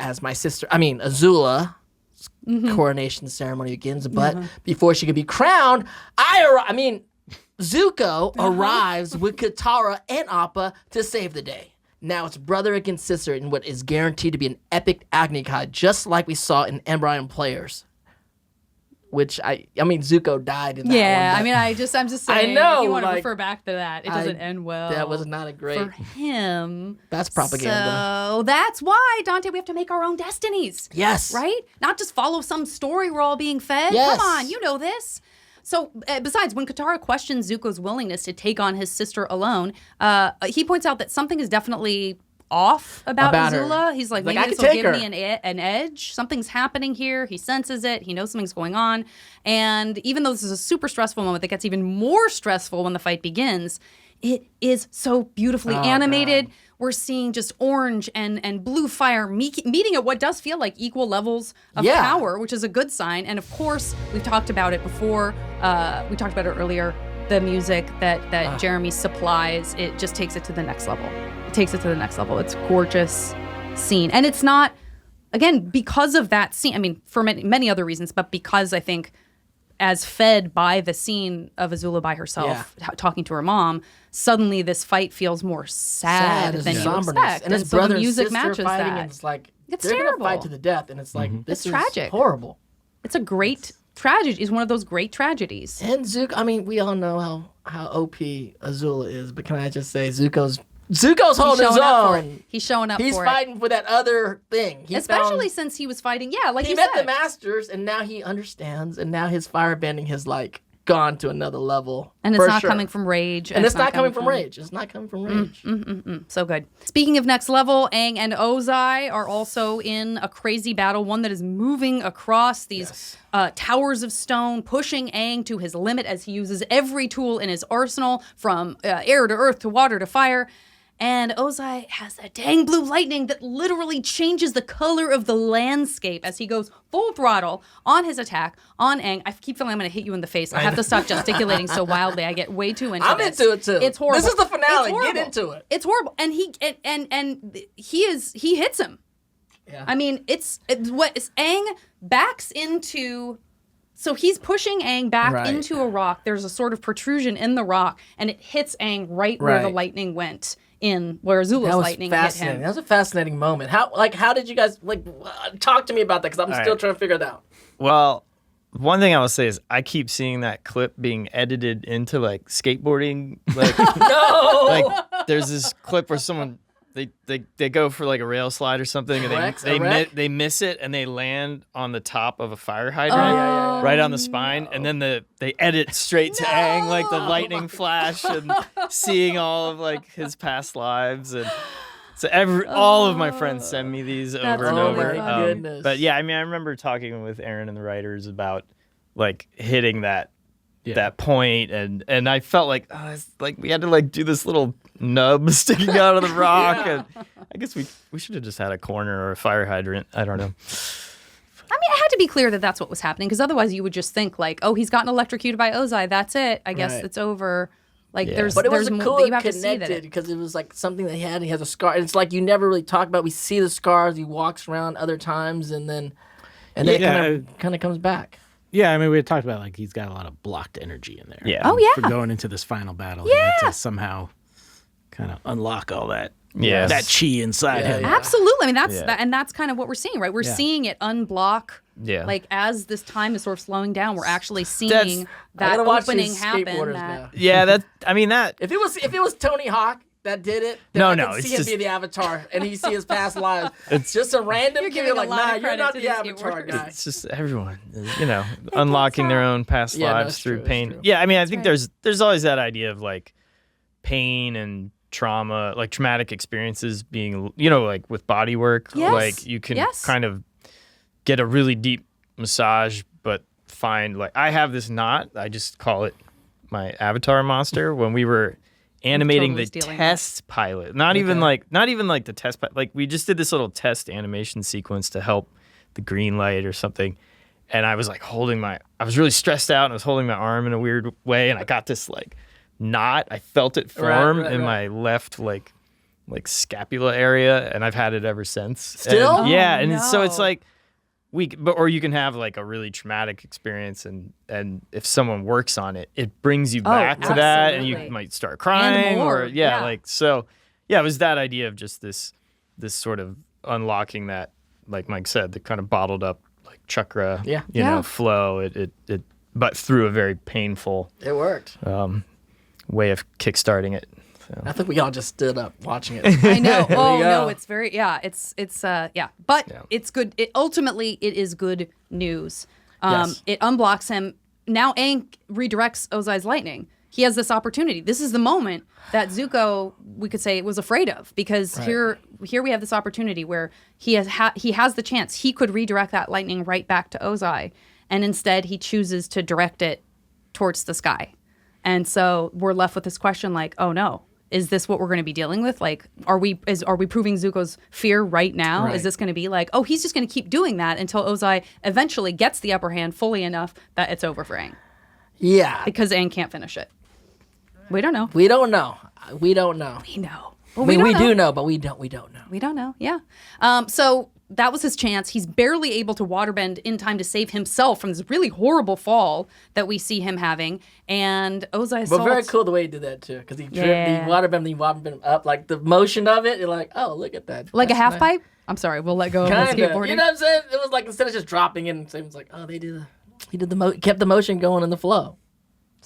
as Azula coronation ceremony begins. But before she could be crowned, Zuko arrives with Katara and Appa to save the day. Now it's brother against sister in what is guaranteed to be an epic Agni Kai, just like we saw in Embryon Players. Which Zuko died in that one. Yeah, I'm just saying. I know, if you want to refer back to that, it doesn't end well. That was not a great. For him. That's propaganda. So that's why, Dante, we have to make our own destinies. Yes. Right? Not just follow some story we're all being fed. Yes. Come on, you know this. So, besides, when Katara questions Zuko's willingness to take on his sister alone, he points out that something is definitely off about Azula. Her. He's like, I maybe this could will take give her. me an edge. Something's happening here. He senses it. He knows something's going on. And even though this is a super stressful moment that gets even more stressful when the fight begins, it is so beautifully animated. God. We're seeing just orange and blue fire meeting at what does feel like equal levels of power, which is a good sign. And of course, we've talked about it before. We talked about it earlier. The music that Jeremy supplies, it just takes it to the next level. It's a gorgeous scene. And it's not, again, because of that scene, for many other reasons, but because I think as fed by the scene of Azula by herself, talking to her mom, suddenly this fight feels more sad than you expect. And his so brother the music and sister matches fighting, that. And it's like, it's they're terrible. Gonna fight to the death, and it's like, this It's is tragic. horrible. It's a great tragedy. It's one of those great tragedies. And Zuko, we all know how OP Azula is, but can I just say Zuko's holding his own. He's showing up for it. He's fighting for that other thing. Especially since he was fighting, like he you met said. the masters, and now he understands, and now his firebending has gone to another level. And it's not coming from rage. And it's not coming from rage. It's not coming from rage. So good. Speaking of next level, Aang and Ozai are also in a crazy battle, one that is moving across these towers of stone, pushing Aang to his limit as he uses every tool in his arsenal, from air to earth to water to fire. And Ozai has a dang blue lightning that literally changes the color of the landscape as he goes full throttle on his attack on Aang. I keep feeling I'm going to hit you in the face. I have to stop gesticulating so wildly. I get way too into this. I'm into it too. It's horrible. This is the finale. It's Get into it. It's horrible. And he hits him. Yeah. It's what is Aang backs into. So he's pushing Aang back into a rock. There's a sort of protrusion in the rock, and it hits Aang right where the lightning went in, where Azula's lightning hit him. That was a fascinating moment. How did you guys talk to me about that? Because I'm still trying to figure it out. Well, one thing I will say is I keep seeing that clip being edited into skateboarding. No. There's this clip where someone they go for a rail slide or something, and they miss it, and they land on the top of a fire hydrant right on the spine, and then they edit straight to Aang, the lightning flash, and seeing all of his past lives, and so all of my friends send me these over and over. My goodness. But yeah, I remember talking with Aaron and the writers about hitting that point, and I felt it's we had to do this little nub sticking out of the rock, and I guess we should have just had a corner or a fire hydrant. I don't know. It had to be clear that that's what was happening, because otherwise you would just think he's gotten electrocuted by Ozai. That's it. I guess it's over. But it was cool and connected, because it was something that he had. He has a scar. It's you never really talk about. We see the scars. He walks around other times, and then it kind of comes back. Yeah, we had talked about he's got a lot of blocked energy in there. Yeah. Oh yeah. For going into this final battle, he had to somehow kind of unlock all that. Yes. That chi inside him. Yeah. Absolutely. That's kind of what we're seeing, right? We're seeing it unblock. Yeah. As this time is sort of slowing down, we're actually seeing that opening happen. Now. Yeah, that. If it was Tony Hawk that did it, then I could see him be the Avatar, and he see his past lives. It's just a random You're kid. giving a lot nah, of you're credit not to the these Avatar skateboarders. guy. It's just everyone, unlocking their own past lives it's through true, pain. it's true. Yeah, I think there's always that idea of pain and trauma, traumatic experiences being, with body work. Yes. You can kind of get a really deep massage, but find I have this knot. I just call it my avatar monster. When we were animating totally the stealing test pilot, not even the test pilot. We just did this little test animation sequence to help the green light or something. And I was I was really stressed out, and I was holding my arm in a weird way, and I got this knot. I felt it form in my left like scapula area, and I've had it ever since. Still? And, yeah, and no. so it's like or you can have like a really traumatic experience, and if someone works on it, it brings you back to that, and you absolutely. might start crying, more, or yeah. like so. Yeah, it was that idea of just this sort of unlocking that, like Mike said, the kind of bottled up like chakra, Yeah. you know, flow. It but through a very painful It worked. way of kickstarting it. So. I think we all just stood up watching it. I know. Oh go. no, it's very it's but it's good. Ultimately it is good news. Yes. It unblocks him. Now Aang redirects Ozai's lightning. He has this opportunity. This is the moment that Zuko, we could say, was afraid of, because here we have this opportunity where he has the chance. He could redirect that lightning right back to Ozai, and instead he chooses to direct it towards the sky. And so we're left with this question like, oh no, is this what we're going to be dealing with? Like, are we proving Zuko's fear right now? Right. Is this going to be like, oh, he's just going to keep doing that until Ozai eventually gets the upper hand fully enough that it's over for Aang, Yeah. because Aang can't finish it. We don't know. We don't know. We don't know. We know. I mean, we do know, but we don't know. We don't know. Yeah. So that was his chance. He's barely able to waterbend in time to save himself from this really horrible fall that we see him having. And Ozai But very cool the way he did that too, because he waterbended him up, like the motion of it. You're like, oh, look at that. like a That's half nice. pipe. I'm sorry. We'll let go of the Kinda. skateboarding. You know what I'm saying? It was like, instead of just dropping in, it was like, oh, he kept the motion going in the flow.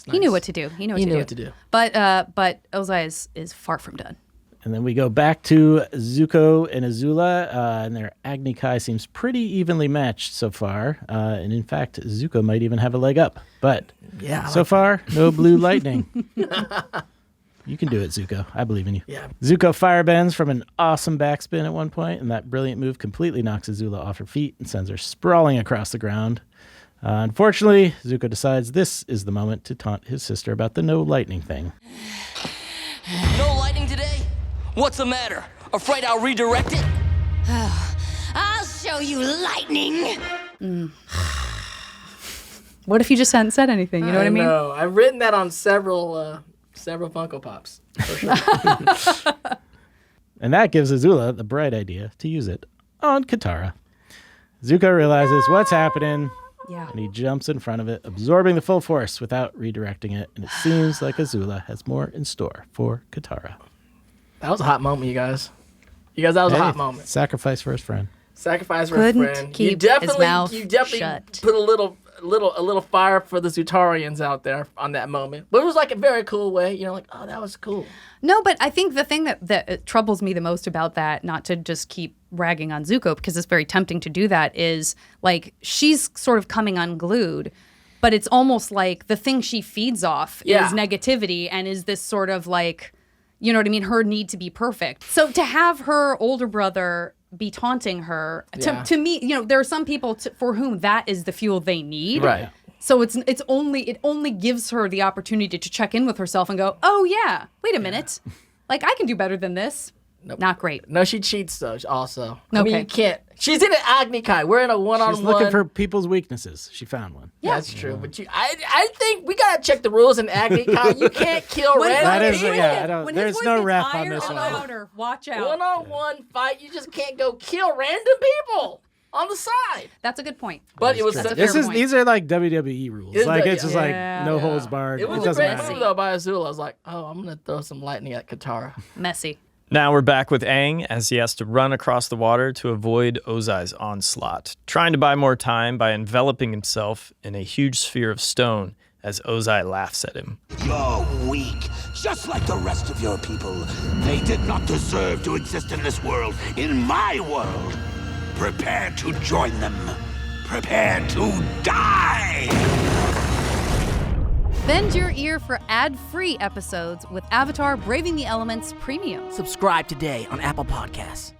He knew what to do. He knew what to do. But Ozai is far from done. And then we go back to Zuko and Azula, and their Agni Kai seems pretty evenly matched so far. And in fact, Zuko might even have a leg up. But so far, no blue lightning. You can do it, Zuko. I believe in you. Yeah. Zuko firebends from an awesome backspin at one point, and that brilliant move completely knocks Azula off her feet and sends her sprawling across the ground. Unfortunately, Zuko decides this is the moment to taunt his sister about the no lightning thing. No lightning today? What's the matter? Afraid I'll redirect it? I'll show you lightning. What if you just hadn't said anything? You know what I mean? No, I've written that on several Funko Pops. For sure. And that gives Azula the bright idea to use it on Katara. Zuko realizes what's happening, Yeah. and he jumps in front of it, absorbing the full force without redirecting it. And it seems like Azula has more in store for Katara. That was a hot moment, you guys. That was a hot moment. Sacrifice for his friend. Sacrifice for Couldn't a friend. keep you definitely, his mouth you definitely shut. put a little fire for the Zutarians out there on that moment. But it was like a very cool way. You know, like, oh, that was cool. No, but I think the thing that troubles me the most about that, not to just keep ragging on Zuko, because it's very tempting to do that, is like she's sort of coming unglued, but it's almost like the thing she feeds off is negativity and is this sort of like, you know what I mean, her need to be perfect. So to have her older brother be taunting her, to me, you know, there are some people for whom that is the fuel they need. Right. So it only gives her the opportunity to check in with herself and go, oh yeah, wait a minute, like I can do better than this. Nope. Not great. No, she cheats though. Also, I mean, Okay. you can't. She's in an Agni Kai. We're in a one-on-one. She's looking for people's weaknesses. She found one. Yeah, that's true. But I think we gotta check the rules in Agni Kai. You can't kill When- random That is- people. yeah, I don't- When his there's voice no gets ref on higher this and one. louder, watch out. One-on-one fight. You just can't go kill random people on the side. That's a good point. But it was That's a such fair This is point. these are like WWE rules. It's Like the- it's just yeah. like no holds barred. It was a doesn't great matter. move though by Azula. I was like, oh, I'm gonna throw some lightning at Katara. Messy. Now we're back with Aang as he has to run across the water to avoid Ozai's onslaught, trying to buy more time by enveloping himself in a huge sphere of stone as Ozai laughs at him. You're weak, just like the rest of your people. They did not deserve to exist in this world, in my world. Prepare to join them. Prepare to die! Bend your ear for ad-free episodes with Avatar Braving the Elements Premium. Subscribe today on Apple Podcasts.